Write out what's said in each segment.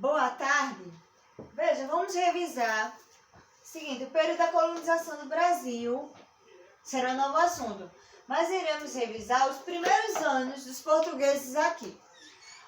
Boa tarde. Veja, vamos revisar. Seguinte, o período da colonização do Brasil será um novo assunto, mas iremos revisar os primeiros anos dos portugueses aqui.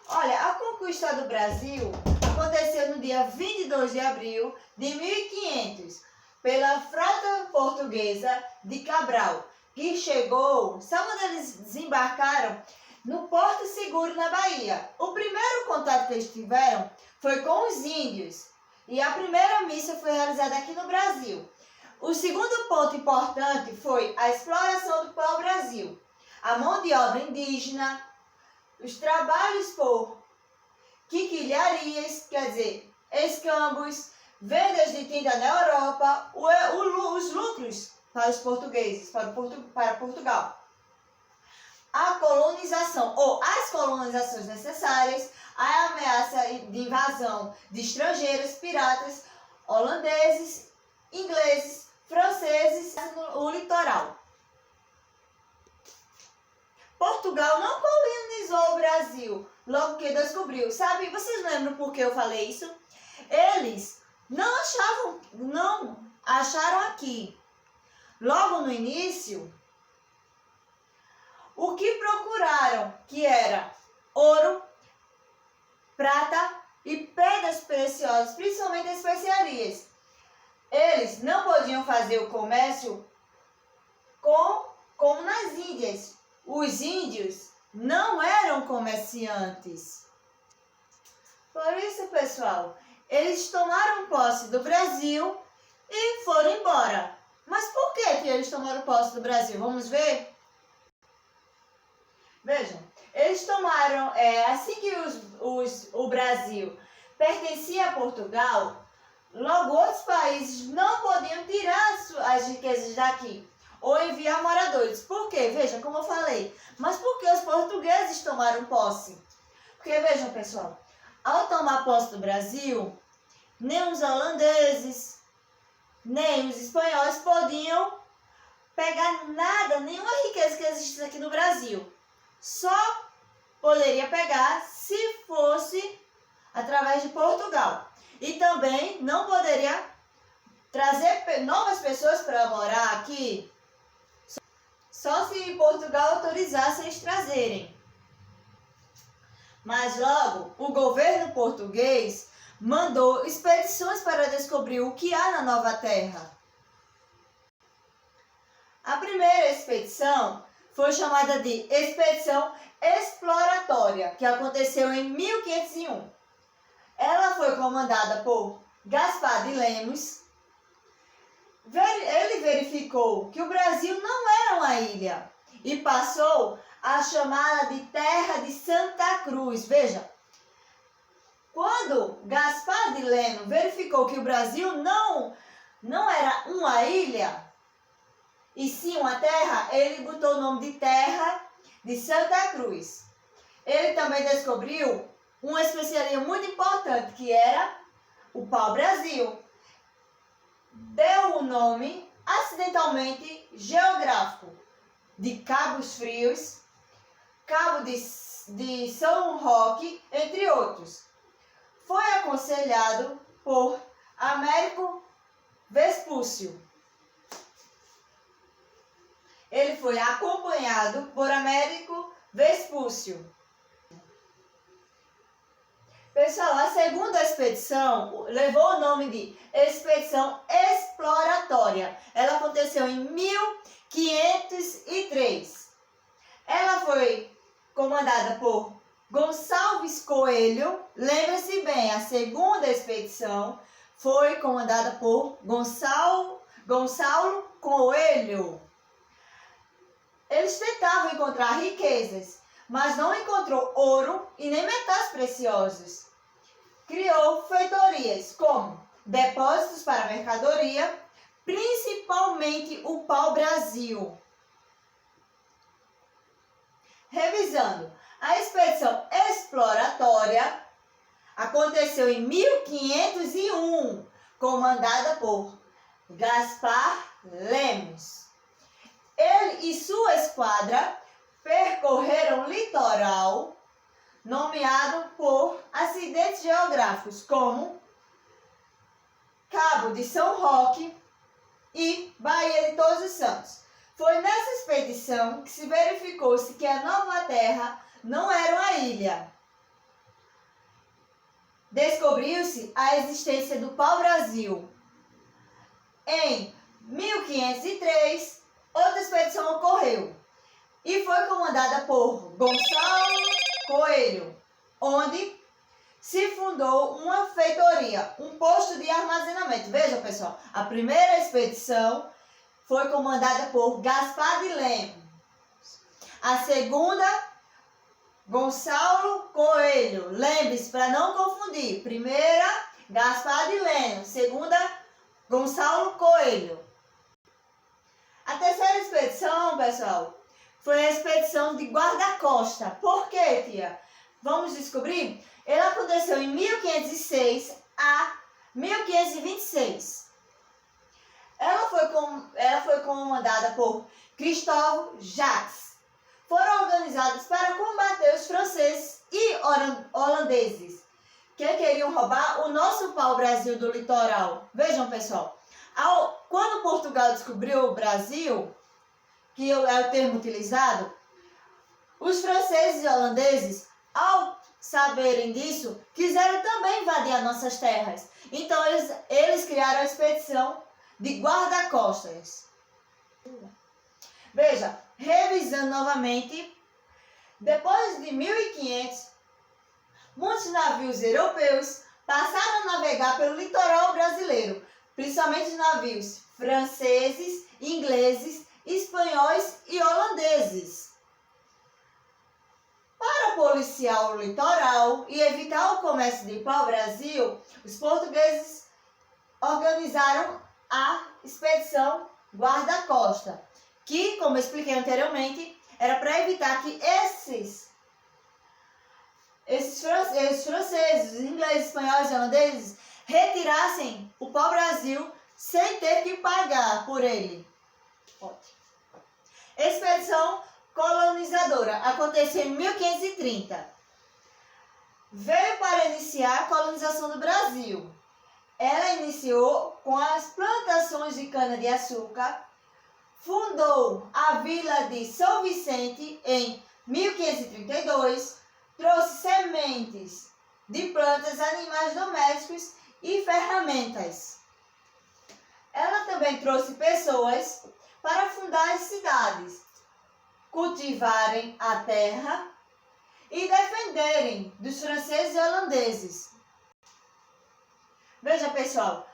Olha, a conquista do Brasil aconteceu no dia 22 de abril de 1500 pela frota portuguesa de Cabral, que chegou, sabe onde eles desembarcaram? No Porto Seguro, na Bahia. O primeiro contato que eles tiveram foi com os índios, e a primeira missa foi realizada aqui no Brasil. O segundo ponto importante foi a exploração do pau-brasil, a mão de obra indígena, os trabalhos por quinquilharias, quer dizer, escambos, vendas de tinta na Europa, os lucros para os portugueses, para Portugal. A colonização ou as colonizações necessárias, a ameaça de invasão de estrangeiros, piratas, holandeses, ingleses, franceses no litoral. Portugal não colonizou o Brasil logo que descobriu. Sabe, vocês lembram por que eu falei isso? Eles não acharam aqui. Logo no início, o que procuraram, que era ouro, prata e pedras preciosas, principalmente especiarias. Eles não podiam fazer o comércio como nas Índias. Os índios não eram comerciantes. Por isso, pessoal, eles tomaram posse do Brasil e foram embora. Mas por que eles tomaram posse do Brasil? Vamos ver? Vejam, eles tomaram, assim que o Brasil pertencia a Portugal, logo outros países não podiam tirar as riquezas daqui ou enviar moradores. Por quê? Vejam, como eu falei, mas por que os portugueses tomaram posse? Porque, vejam, pessoal, ao tomar posse do Brasil, nem os holandeses, nem os espanhóis podiam pegar nada, nenhuma riqueza que existe aqui no Brasil. Só poderia pegar se fosse através de Portugal. E também não poderia trazer novas pessoas para morar aqui, só se Portugal autorizasse eles trazerem. Mas logo, o governo português mandou expedições para descobrir o que há na nova terra. A primeira expedição foi chamada de Expedição Exploratória, que aconteceu em 1501. Ela foi comandada por Gaspar de Lemos. Ele verificou que o Brasil não era uma ilha e passou a chamá-la de Terra de Santa Cruz. Veja, quando Gaspar de Lemos verificou que o Brasil não era uma ilha, e sim uma terra, ele botou o nome de Terra de Santa Cruz. Ele também descobriu uma especiaria muito importante, que era o pau-brasil. Deu o nome, acidentalmente, geográfico, de Cabos Frios, Cabo de São Roque, entre outros. Foi aconselhado por Américo Vespúcio. Ele foi acompanhado por Américo Vespúcio. Pessoal, a segunda expedição levou o nome de Expedição Exploratória. Ela aconteceu em 1503. Ela foi comandada por Gonçalves Coelho. Lembre-se bem, a segunda expedição foi comandada por Gonçalo Coelho. Eles tentavam encontrar riquezas, mas não encontrou ouro e nem metais preciosos. Criou feitorias como depósitos para mercadoria, principalmente o pau-brasil. Revisando, a expedição exploratória aconteceu em 1501, comandada por Gaspar Lemos. Ele e sua esquadra percorreram o litoral nomeado por acidentes geográficos, como Cabo de São Roque e Baía de Todos os Santos. Foi nessa expedição que se verificou-se que a Nova Terra não era uma ilha. Descobriu-se a existência do pau-brasil. Em 1503, outra expedição ocorreu e foi comandada por Gonçalo Coelho, onde se fundou uma feitoria, um posto de armazenamento. Veja, pessoal, a primeira expedição foi comandada por Gaspar de Lemos. A segunda, Gonçalo Coelho. Lembre-se, para não confundir. Primeira, Gaspar de Lemos. Segunda, Gonçalo Coelho. A terceira expedição, pessoal, foi a expedição de guarda-costa. Por quê, tia? Vamos descobrir? Ela aconteceu em 1506 a 1526. Ela foi comandada por Cristóvão Jacques. Foram organizadas para combater os franceses e holandeses que queriam roubar o nosso pau-brasil do litoral. Vejam, pessoal, quando Portugal descobriu o Brasil, que é o termo utilizado, os franceses e holandeses, ao saberem disso, quiseram também invadir as nossas terras. Então eles criaram a expedição de guarda-costas. Veja, revisando novamente, depois de 1500, muitos navios europeus passaram a navegar pelo litoral brasileiro, principalmente navios franceses, ingleses, espanhóis e holandeses. Para policiar o litoral e evitar o comércio de pau-brasil, os portugueses organizaram a expedição guarda-costa, que, como eu expliquei anteriormente, era para evitar que esses franceses, ingleses, espanhóis e holandeses retirassem o pau-brasil sem ter que pagar por ele. Expedição colonizadora aconteceu em 1530. Veio para iniciar a colonização do Brasil. Ela iniciou com as plantações de cana-de-açúcar, fundou a vila de São Vicente em 1532, trouxe sementes de plantas, animais domésticos e ferramentas. Ela também trouxe pessoas para fundar as cidades, cultivarem a terra e defenderem dos franceses e holandeses. Veja, pessoal,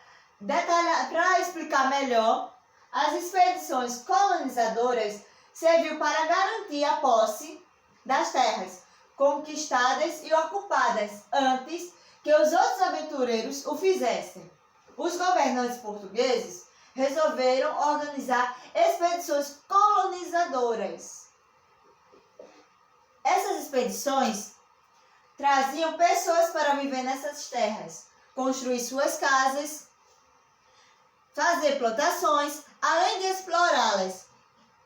para explicar melhor, as expedições colonizadoras serviu para garantir a posse das terras conquistadas e ocupadas antes que os outros aventureiros o fizessem. Os governantes portugueses resolveram organizar expedições colonizadoras. Essas expedições traziam pessoas para viver nessas terras, construir suas casas, fazer plantações, além de explorá-las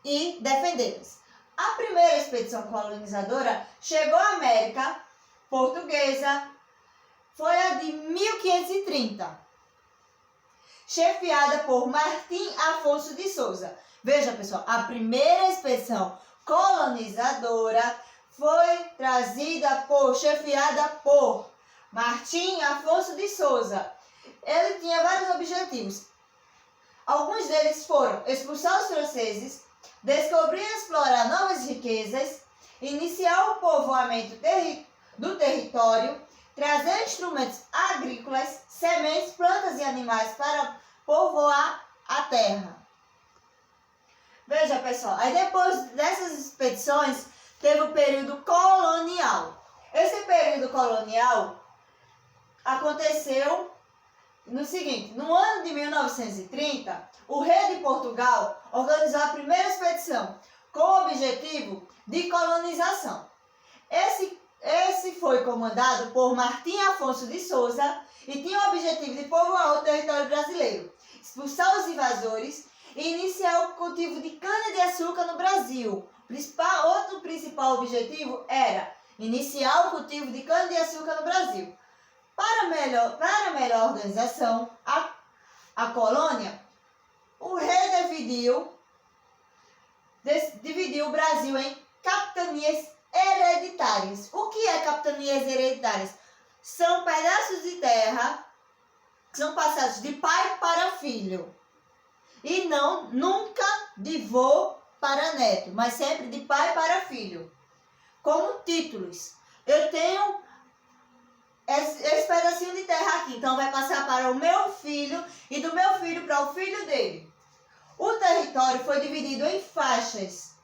e defendê-las. A primeira expedição colonizadora chegou à América Portuguesa, foi a de 1530, chefiada por Martim Afonso de Souza. Veja, pessoal, a primeira expedição colonizadora foi chefiada por Martim Afonso de Souza. Ele tinha vários objetivos. Alguns deles foram expulsar os franceses, descobrir e explorar novas riquezas, iniciar o povoamento do território, trazer instrumentos agrícolas, sementes, plantas e animais para povoar a terra. Veja, pessoal, aí depois dessas expedições teve o período colonial. Esse período colonial aconteceu no seguinte: no ano de 1930, o rei de Portugal organizou a primeira expedição com o objetivo de colonização. Esse foi comandado por Martim Afonso de Souza e tinha o objetivo de povoar o território brasileiro, expulsar os invasores e iniciar o cultivo de cana-de-açúcar no Brasil. Outro principal objetivo era iniciar o cultivo de cana-de-açúcar no Brasil. Para melhor organização, a colônia, o rei dividiu o Brasil em capitanias hereditárias. O que é capitanias hereditárias? São pedaços de terra que são passados de pai para filho. E nunca de vô para neto, mas sempre de pai para filho. Como títulos. Eu tenho esse pedacinho de terra aqui, então vai passar para o meu filho e do meu filho para o filho dele. O território foi dividido em faixas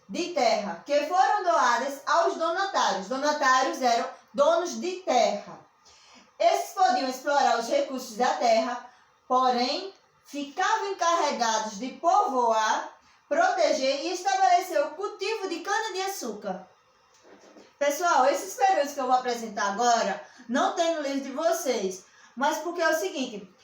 de terra que foram doadas aos donatários. Donatários eram donos de terra. Esses podiam explorar os recursos da terra, porém ficavam encarregados de povoar, proteger e estabelecer o cultivo de cana-de-açúcar. Pessoal, esses períodos que eu vou apresentar agora não tem no livro de vocês, mas porque é o seguinte,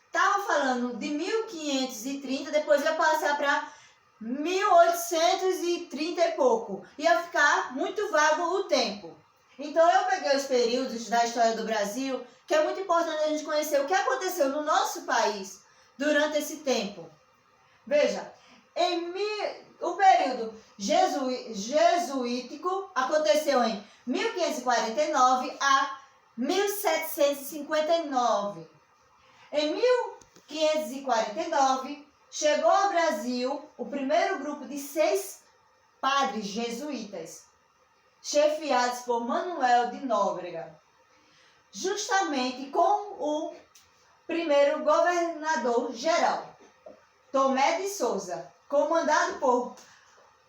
estava falando de 1530, depois ia passar para 1830 e pouco. Ia ficar muito vago o tempo. Então eu peguei os períodos da história do Brasil, que é muito importante a gente conhecer o que aconteceu no nosso país durante esse tempo. Veja, o período jesuítico aconteceu em 1549 a 1759. Em 1549, chegou ao Brasil o primeiro grupo de 6 padres jesuítas, chefiados por Manuel de Nóbrega, justamente com o primeiro governador geral, Tomé de Souza, comandado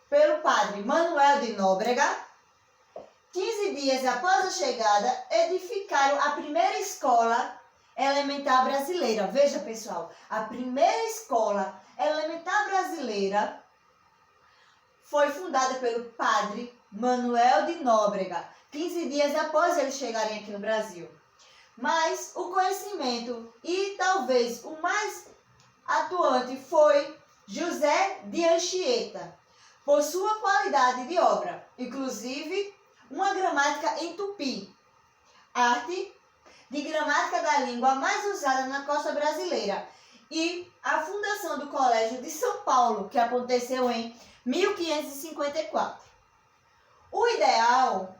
pelo padre Manuel de Nóbrega. 15 dias após a chegada, edificaram a primeira escola elementar brasileira. Veja, pessoal, a primeira escola elementar brasileira foi fundada pelo padre Manuel de Nóbrega, 15 dias após eles chegarem aqui no Brasil. Mas o conhecimento e talvez o mais atuante foi José de Anchieta, por sua qualidade de obra, inclusive uma gramática em tupi, arte de gramática da língua mais usada na costa brasileira, e a fundação do Colégio de São Paulo, que aconteceu em 1554. O ideal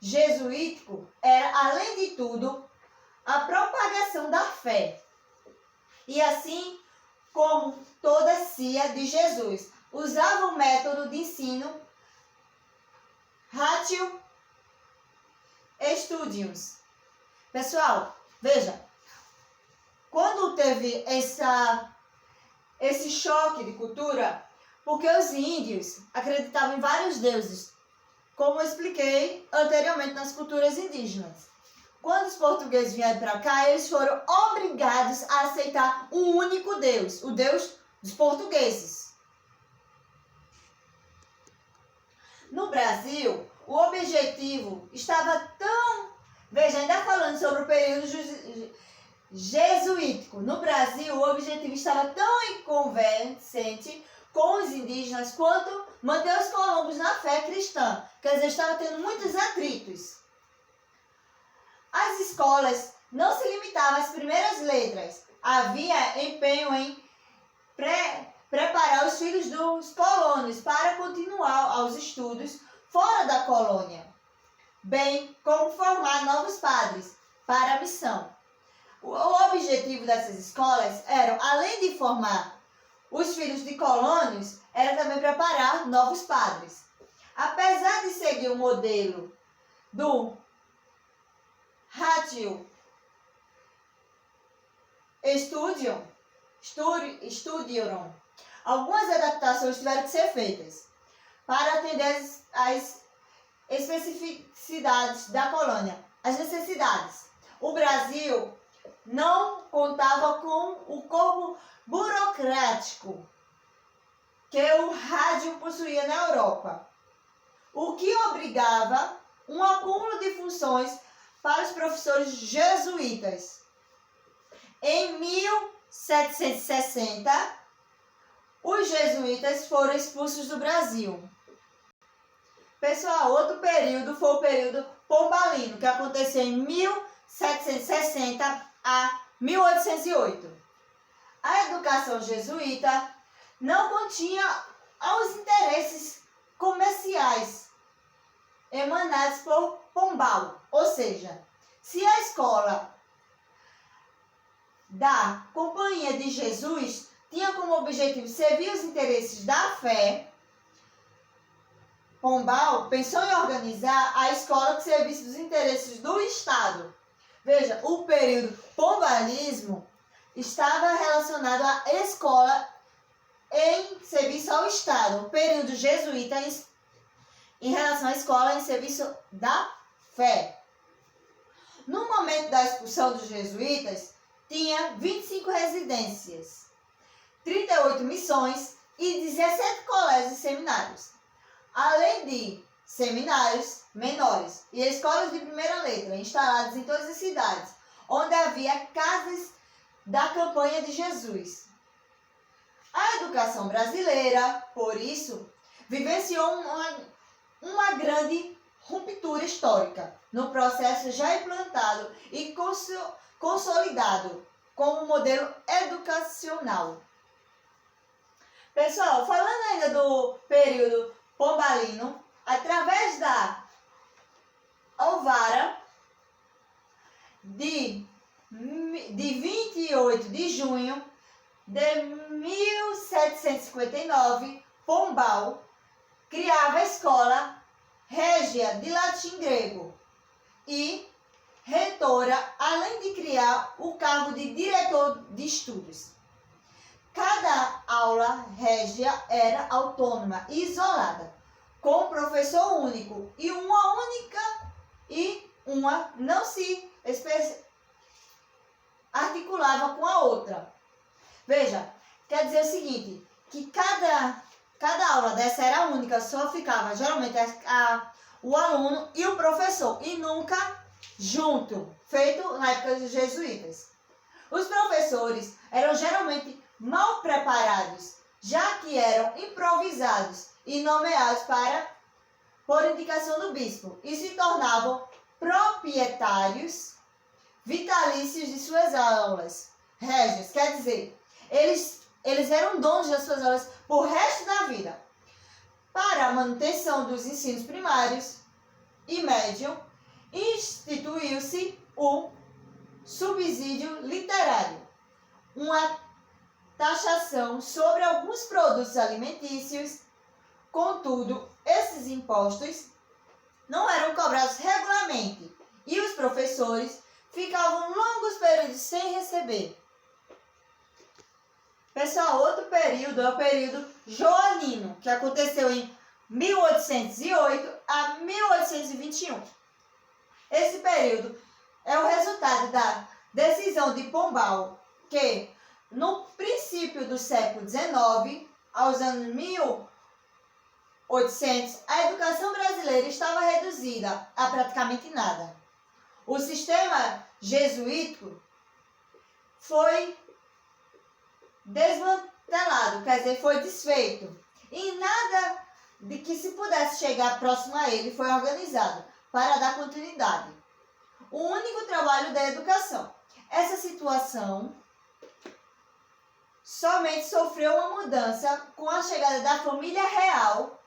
jesuítico era, além de tudo, a propagação da fé. E assim como toda cia de Jesus, usava o método de ensino Ratio Studium. Pessoal, veja, quando teve esse choque de cultura, porque os índios acreditavam em vários deuses, como eu expliquei anteriormente nas culturas indígenas. Quando os portugueses vieram para cá, eles foram obrigados a aceitar um único Deus, o Deus dos portugueses. No Brasil, o objetivo estava tão... Veja, ainda falando sobre o período jesuítico. No Brasil, o objetivo estava tão inconvencente com os indígenas quanto manter os colonos na fé cristã. Quer dizer, estava tendo muitos atritos. As escolas não se limitavam às primeiras letras. Havia empenho em preparar os filhos dos colonos para continuar aos estudos fora da colônia, bem como formar novos padres para a missão. O objetivo dessas escolas era, além de formar os filhos de colonos, era também preparar novos padres. Apesar de seguir o modelo do Ratio Studiorum, algumas adaptações tiveram que ser feitas para atender às especificidades da colônia, as necessidades. O Brasil não contava com o corpo burocrático que o rádio possuía na Europa, o que obrigava um acúmulo de funções para os professores jesuítas. Em 1760, os jesuítas foram expulsos do Brasil. Pessoal, outro período foi o período pombalino, que aconteceu em 1760 a 1808. A educação jesuíta não continha aos interesses comerciais emanados por Pombal, ou seja, se a escola da Companhia de Jesus tinha como objetivo servir os interesses da fé, Pombal pensou em organizar a escola que servisse os interesses do Estado. Veja, o período pombalismo estava relacionado à escola em serviço ao Estado. O período jesuíta em relação à escola em serviço da fé. No momento da expulsão dos jesuítas, tinha 25 residências, 38 missões e 17 colégios e seminários, além de seminários menores e escolas de primeira letra instaladas em todas as cidades, onde havia casas da Companhia de Jesus. A educação brasileira, por isso, vivenciou uma grande ruptura histórica no processo já implantado e consolidado como modelo educacional. Pessoal, falando ainda do período pombalino, através da Alvara de 28 de junho de 1759, Pombal criava a escola régia de latim grego e reitora, além de criar o cargo de diretor de estudos. Cada aula régia era autônoma e isolada, com um professor único e uma não se articulava com a outra. Veja, quer dizer o seguinte, que cada aula dessa era única, só ficava geralmente o aluno e o professor, e nunca junto, feito na época dos jesuítas. Os professores eram geralmente mal preparados, já que eram improvisados e nomeados por indicação do bispo, e se tornavam proprietários vitalícios de suas aulas régias, quer dizer, eles eram donos das suas aulas por resto da vida. Para a manutenção dos ensinos primários e médio, instituiu-se o subsídio literário, uma taxação sobre alguns produtos alimentícios. Contudo, esses impostos não eram cobrados regularmente e os professores ficavam longos períodos sem receber. Pessoal, outro período é o período joanino, que aconteceu em 1808 a 1821. Esse período é o resultado da decisão de Pombal, que no princípio do século XIX, aos anos 1800, a educação brasileira estava reduzida a praticamente nada. O sistema jesuítico foi desmantelado, quer dizer, foi desfeito. E nada de que se pudesse chegar próximo a ele foi organizado para dar continuidade. O único trabalho da educação. Essa situação somente sofreu uma mudança com a chegada da família real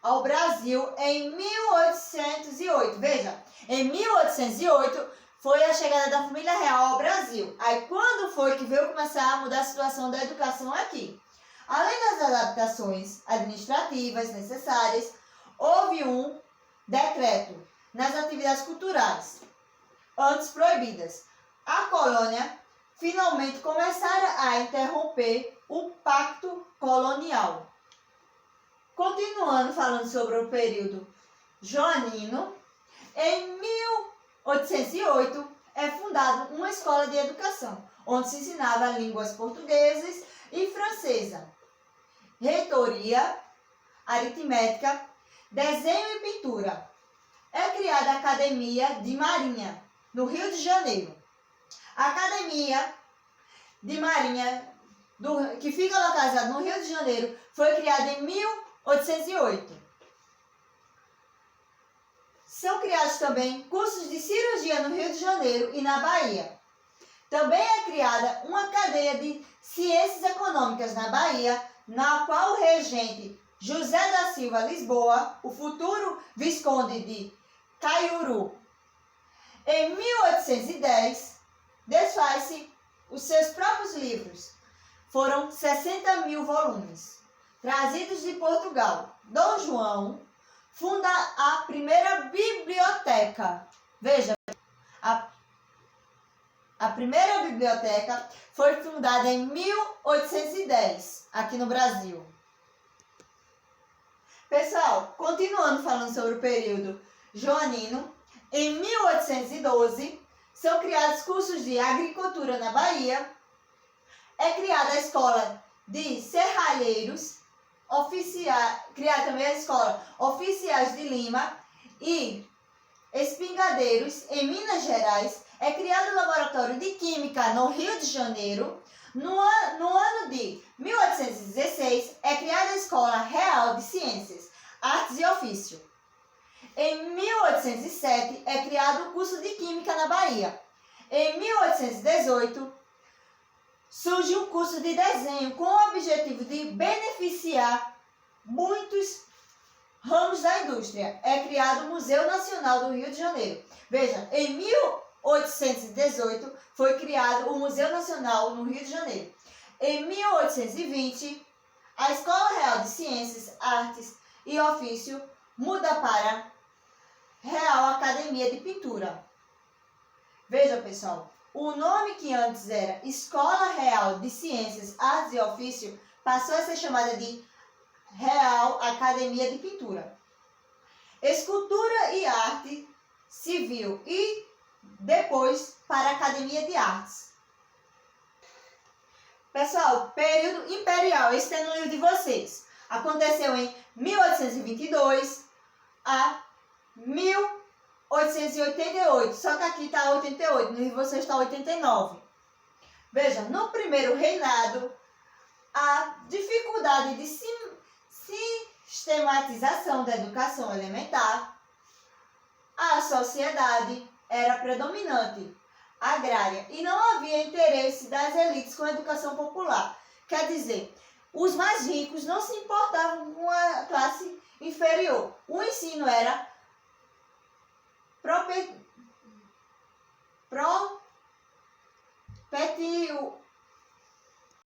ao Brasil em 1808. Veja, em 1808 foi a chegada da família real ao Brasil. Aí quando foi que veio começar a mudar a situação da educação aqui? Além das adaptações administrativas necessárias, houve um decreto nas atividades culturais, antes proibidas. A colônia finalmente começara a interromper o pacto colonial. Continuando falando sobre o período joanino, em 1808 é fundada uma escola de educação, onde se ensinava línguas portuguesas e francesa, reitoria, aritmética, desenho e pintura. É criada a Academia de Marinha, no Rio de Janeiro. A Academia de Marinha, que fica localizada no Rio de Janeiro, foi criada em 1808. São criados também cursos de cirurgia no Rio de Janeiro e na Bahia. Também é criada uma cadeia de ciências econômicas na Bahia, na qual o regente José da Silva Lisboa, o futuro Visconde de Caiuru, em 1810, desfaz-se os seus próprios livros. Foram 60.000 volumes, trazidos de Portugal. Dom João funda a primeira biblioteca. Veja, a primeira biblioteca foi fundada em 1810, aqui no Brasil. Pessoal, continuando falando sobre o período joanino, em 1812 são criados cursos de agricultura na Bahia, é criada a escola de serralheiros, criada também a escola Oficiais de Lima e Espingadeiros em Minas Gerais, é criado o laboratório de Química no Rio de Janeiro. No ano de 1816, é criada a Escola Real de Ciências, Artes e Ofício. Em 1807, é criado o curso de Química na Bahia. Em 1818, surge um curso de desenho com o objetivo de beneficiar muitos ramos da indústria. É criado o Museu Nacional do Rio de Janeiro. Veja, em 1818 foi criado o Museu Nacional no Rio de Janeiro. Em 1820, a Escola Real de Ciências, Artes e Ofício muda para Real Academia de Pintura. Veja, pessoal, o nome que antes era Escola Real de Ciências, Artes e Ofício passou a ser chamada de Real Academia de Pintura. Escultura e Arte Civil e depois para a Academia de Artes. Pessoal, período imperial, esse é no livro de vocês. Aconteceu em 1822 a 1888, só que aqui está 88, no livro de vocês está 89. Veja, no primeiro reinado, a dificuldade de sistematização da educação elementar, a sociedade era predominante, agrária, e não havia interesse das elites com a educação popular. Quer dizer, os mais ricos não se importavam com a classe inferior. O ensino era